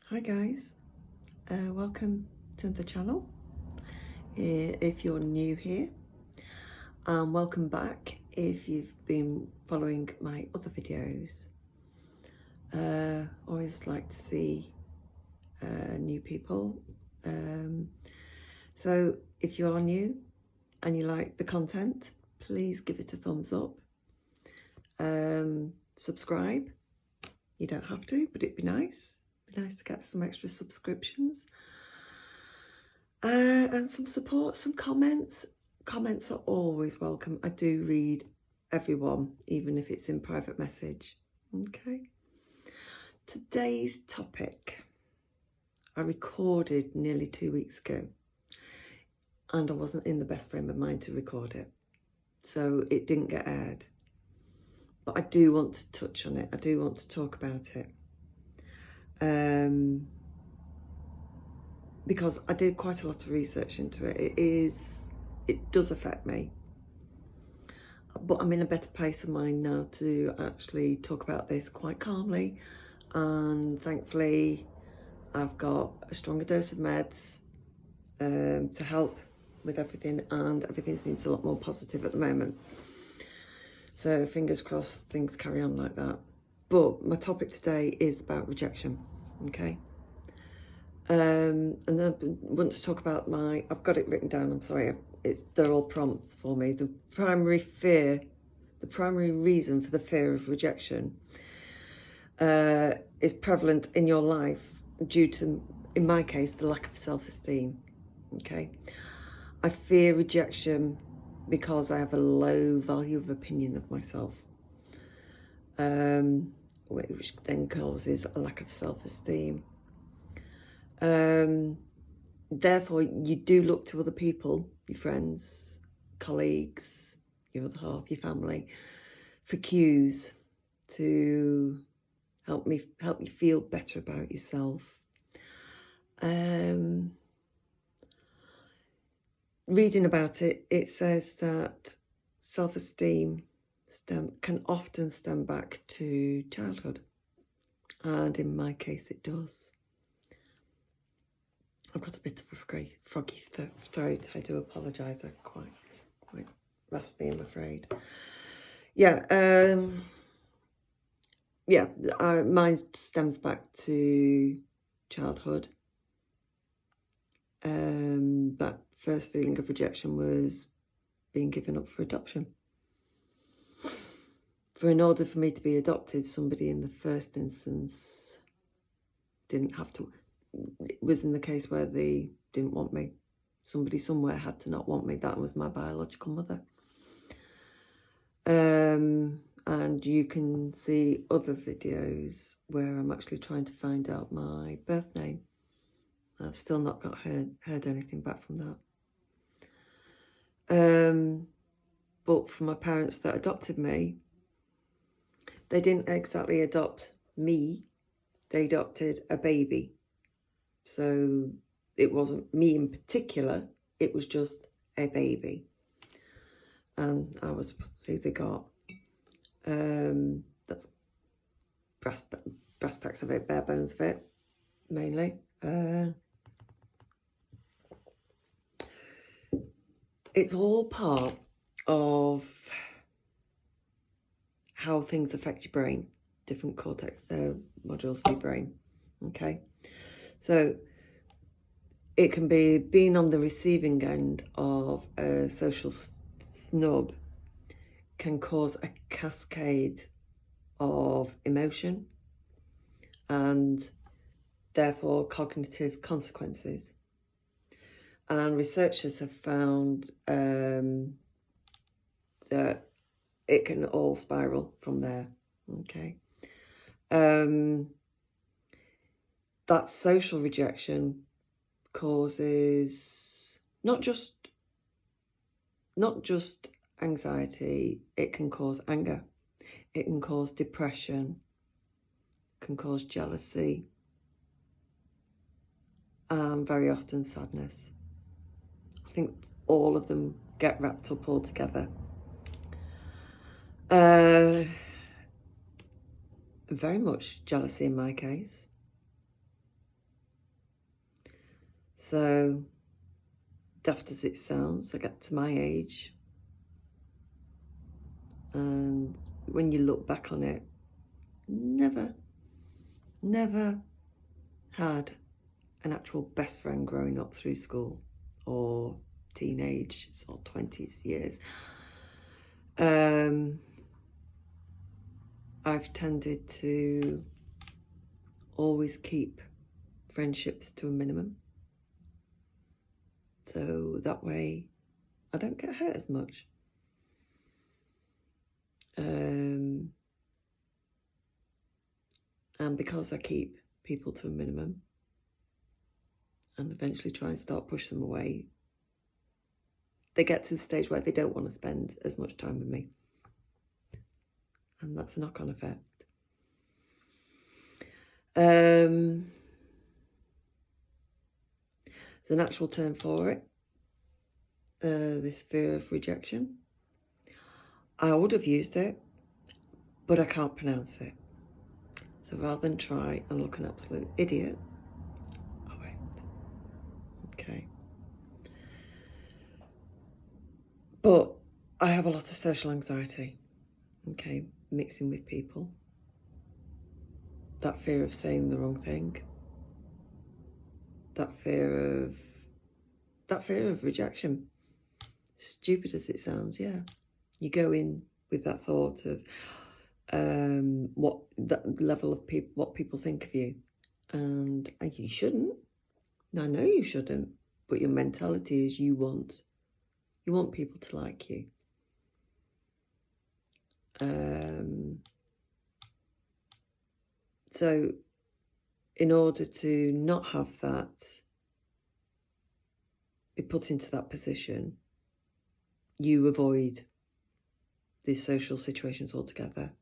Hi guys, welcome to the channel. If you're new here, and welcome back if you've been following my other videos. Always like to see new people. So if you are new and you like the content, please give it a thumbs up. Subscribe. You don't have to, but it'd be nice. Be nice to get some extra subscriptions. And some support, some comments. Comments are always welcome. I do read everyone, even if it's in private message. Okay. Today's topic, I recorded nearly 2 weeks ago, and I wasn't in the best frame of mind to record it, so it didn't get aired. But I do want to touch on it. I do want to talk about it. Because I did quite a lot of research into it. It does affect me. But I'm in a better place of mind now to actually talk about this quite calmly. And thankfully, I've got a stronger dose of meds to help with everything. And everything seems a lot more positive at the moment. So fingers crossed things carry on like that. But my topic today is about rejection, okay? And I want to talk about I've got it written down, I'm sorry, they're all prompts for me. The primary reason for the fear of rejection is prevalent in your life due to, in my case, the lack of self-esteem, okay? I fear rejection because I have a low value of opinion of myself, which then causes a lack of self-esteem. Therefore, you do look to other people, your friends, colleagues, your other half, your family, for cues to help you feel better about yourself. Reading about it, it says that self-esteem can often stem back to childhood, and in my case, it does. I've got a bit of a froggy throat. I do apologise. I'm quite raspy, I'm afraid. Mine stems back to childhood. That first feeling of rejection was being given up for adoption. In order for me to be adopted, somebody in the first instance didn't have to. It was in the case where they didn't want me. Somebody somewhere had to not want me. That was my biological mother. And you can see other videos where I'm actually trying to find out my birth name. I've still not heard anything back from that. But for my parents that adopted me, they didn't exactly adopt me. They adopted a baby. So it wasn't me in particular, it was just a baby. And I was who they got. That's brass tacks of it, bare bones of it, mainly. It's all part of how things affect your brain, different cortex modules of your brain, okay? So it can be being on the receiving end of a social snub can cause a cascade of emotion and therefore cognitive consequences. And researchers have found that it can all spiral from there, okay? That social rejection causes not just anxiety, it can cause anger, it can cause depression, can cause jealousy, and very often sadness. I think all of them get wrapped up all together. Very much jealousy in my case. So, daft as it sounds, I get to my age, and when you look back on it, never had an actual best friend growing up through school or teenage or 20s years. I've tended to always keep friendships to a minimum, so that way I don't get hurt as much. And because I keep people to a minimum and eventually try and start pushing them away, they get to the stage where they don't want to spend as much time with me. And that's a knock-on effect. There's an actual term for it, this fear of rejection. I would have used it, but I can't pronounce it. So rather than try and look an absolute idiot, I won't. Okay. But I have a lot of social anxiety, okay, mixing with people. That fear of saying the wrong thing. That fear of rejection. Stupid as it sounds, yeah. You go in with that thought of what that level of people, what people think of you, and you shouldn't. I know you shouldn't, but your mentality is you want people to like you. So in order to not have that, be put into that position, you avoid these social situations altogether.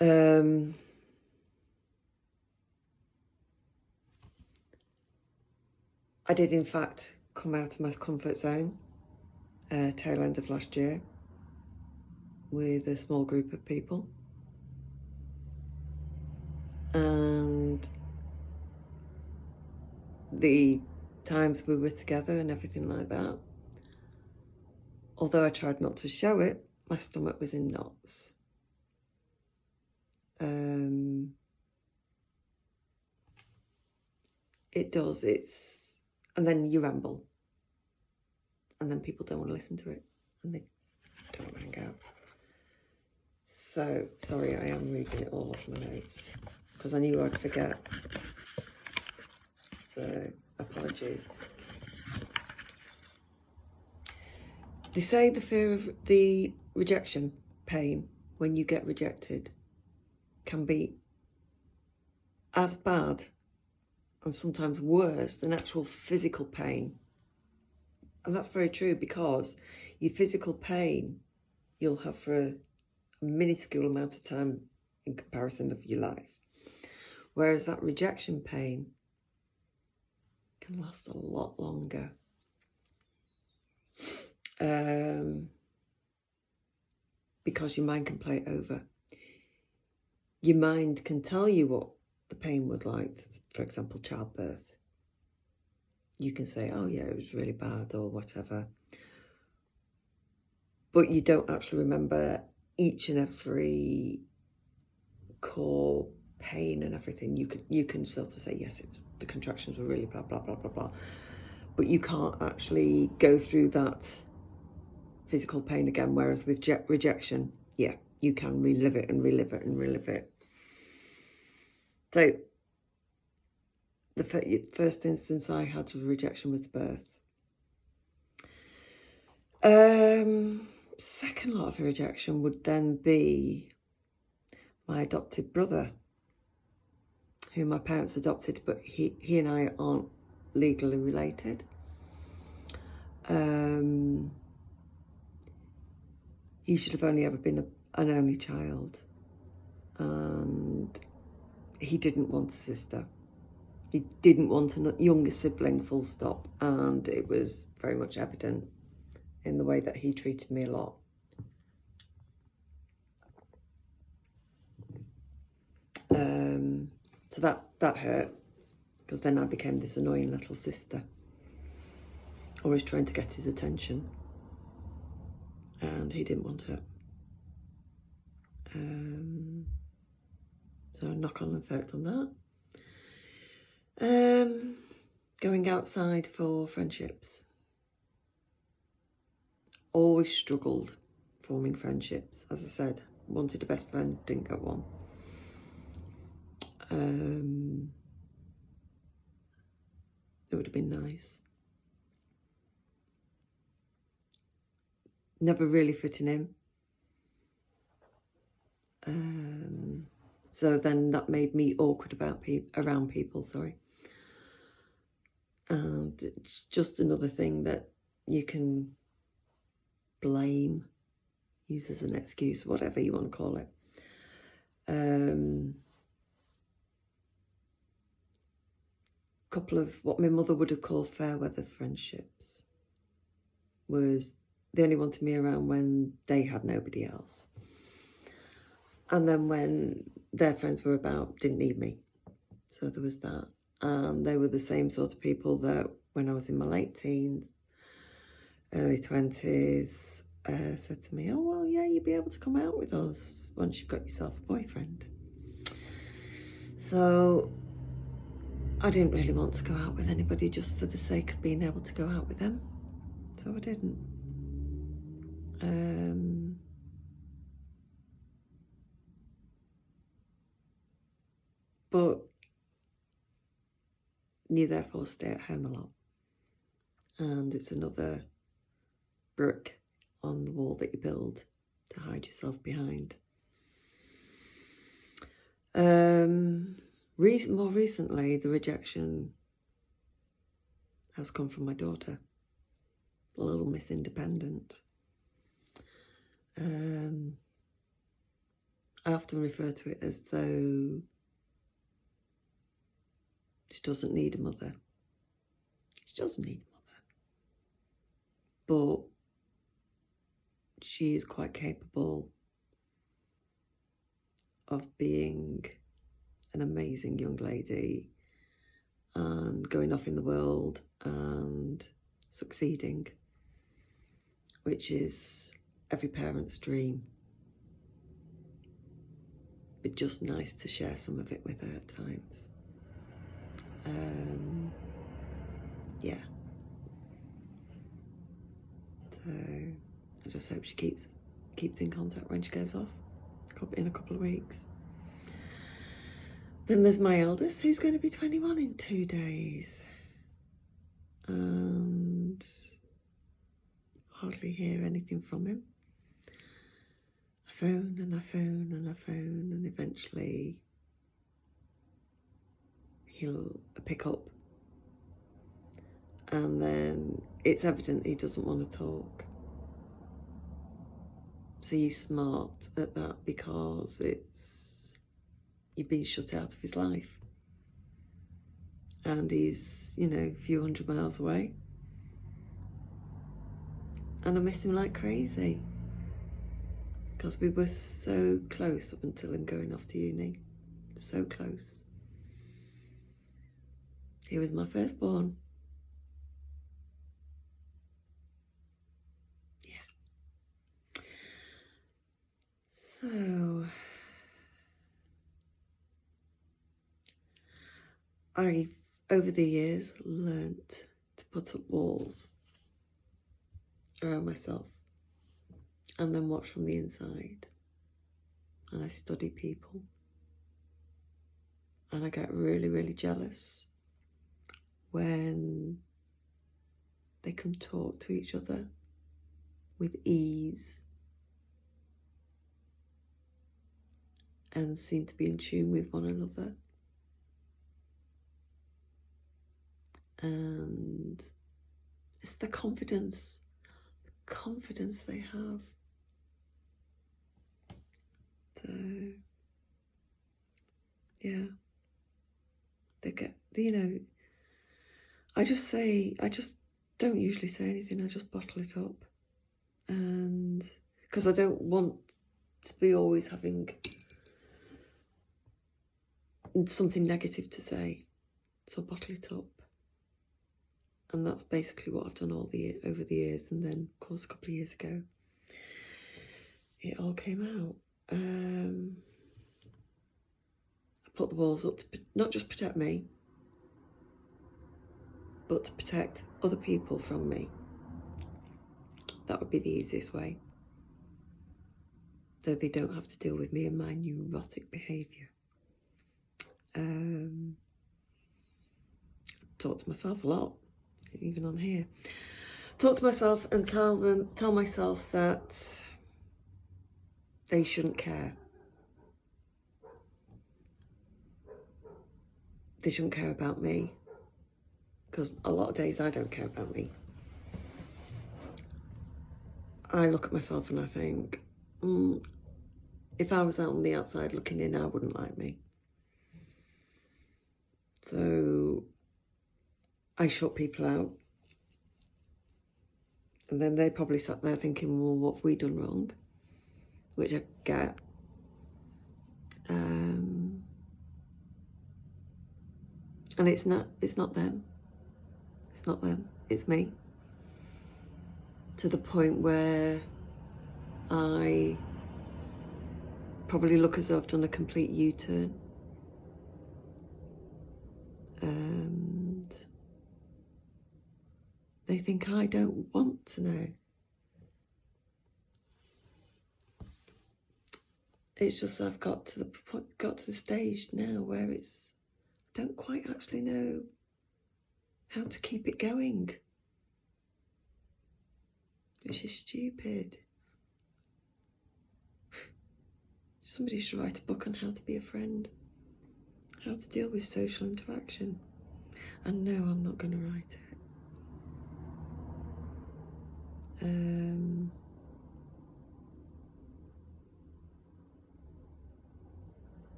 I did, in fact, come out of my comfort zone tail end of last year with a small group of people. And the times we were together and everything like that, although I tried not to show it, my stomach was in knots. It does, and then you ramble. And then people don't want to listen to it. And they don't hang out. So, sorry, I am reading it all off my notes. Because I knew I'd forget. So, apologies. They say the fear of the rejection pain when you get rejected can be as bad and sometimes worse than actual physical pain. And that's very true, because your physical pain you'll have for a minuscule amount of time in comparison of your life. Whereas that rejection pain can last a lot longer. Because your mind can play it over. Your mind can tell you what the pain was like, for example, childbirth. You can say, oh yeah, it was really bad or whatever. But you don't actually remember each and every core pain and everything. You can sort of say, yes, the contractions were really blah, blah, blah, blah, blah. But you can't actually go through that physical pain again. Whereas with rejection, yeah, you can relive it and relive it and relive it. So the first instance I had of rejection was birth. Second lot of rejection would then be my adopted brother, who my parents adopted, but he and I aren't legally related. He should have only ever been an only child, and he didn't want a sister. He didn't want a younger sibling, full stop, and it was very much evident in the way that he treated me a lot. So that hurt. because then I became this annoying little sister, always trying to get his attention, and he didn't want it. So knock-on effect on that. Going outside for friendships. Always struggled forming friendships. As I said, wanted a best friend, didn't get one. It would have been nice. Never really fitting in. So then that made me awkward around people, sorry. And it's just another thing that you can blame, use as an excuse, whatever you want to call it. Couple of what my mother would have called fair weather friendships. Was they only wanted me around when they had nobody else. And then when their friends were about, didn't need me. So there was that. And they were the same sort of people that when I was in my late teens, early 20s, said to me, oh, well, yeah, you'd be able to come out with us once you've got yourself a boyfriend. So I didn't really want to go out with anybody just for the sake of being able to go out with them. So I didn't. But you therefore stay at home a lot. And it's another brick on the wall that you build to hide yourself behind. More recently, the rejection has come from my daughter, little Miss Independent. I often refer to it as though she doesn't need a mother. She doesn't need a mother. But she is quite capable of being an amazing young lady and going off in the world and succeeding, which is every parent's dream. But just nice to share some of it with her at times. Yeah. So I just hope she keeps in contact when she goes off in a couple of weeks. Then there's my eldest, who's going to be 21 in 2 days. And hardly hear anything from him. I phone and I phone and I phone, and eventually he'll pick up. And then it's evident he doesn't want to talk. So he's smart at that because you've been shut out of his life. And he's, a few hundred miles away. And I miss him like crazy. Because we were so close up until him going off to uni. So close. He was my firstborn. Yeah. So I've, over the years, learnt to put up walls around myself and then watch from the inside. And I study people. And I get really, really jealous when they can talk to each other with ease and seem to be in tune with one another. And it's the confidence they have. So, yeah. They get, I just don't usually say anything, I just bottle it up. And because I don't want to be always having something negative to say. So I bottle it up. And that's basically what I've done over the years. And then, of course, a couple of years ago, it all came out. I put the walls up to not just protect me, but to protect other people from me. That would be the easiest way. Though they don't have to deal with me and my neurotic behaviour. Talk to myself a lot, even on here. Talk to myself and tell myself that they shouldn't care. They shouldn't care about me. Because a lot of days I don't care about me. I look at myself and I think, if I was out on the outside looking in, I wouldn't like me. So I shut people out. And then they probably sat there thinking, well, what have we done wrong? Which I get. And it's not them. It's not them. It's me. To the point where I probably look as though I've done a complete U-turn. And they think I don't want to know. It's just I've got to the stage now where I don't quite actually know how to keep it going. Which is stupid. Somebody should write a book on how to be a friend. How to deal with social interaction. And no, I'm not going to write it.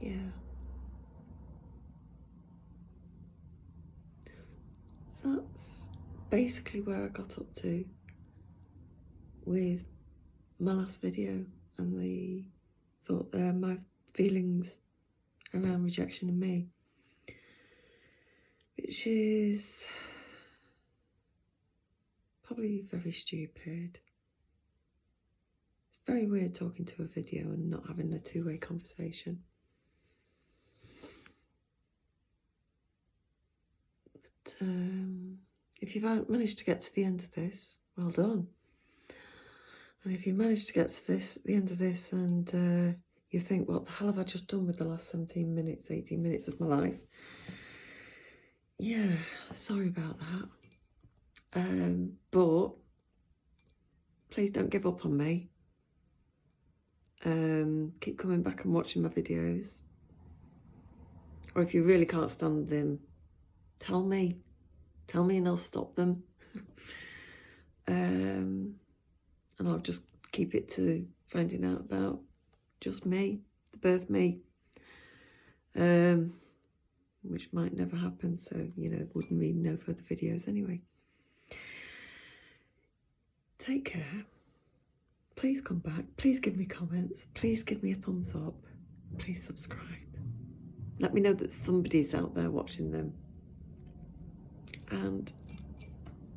Yeah. So that's basically where I got up to with my last video and my feelings around rejection and me, which is probably very stupid. It's very weird talking to a video and not having a two-way conversation. But, if you've managed to get to the end of this, well done. And if you managed to get to the end of this and you think, what the hell have I just done with the last 17 minutes, 18 minutes of my life? Yeah, sorry about that. But please don't give up on me. Keep coming back and watching my videos. Or if you really can't stand them, tell me and I'll stop them. And I'll just keep it to finding out about just me, the birth me, which might never happen, so, wouldn't need no further videos anyway. Take care. Please come back. Please give me comments. Please give me a thumbs up. Please subscribe. Let me know that somebody's out there watching them. And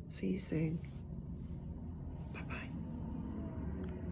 see you soon.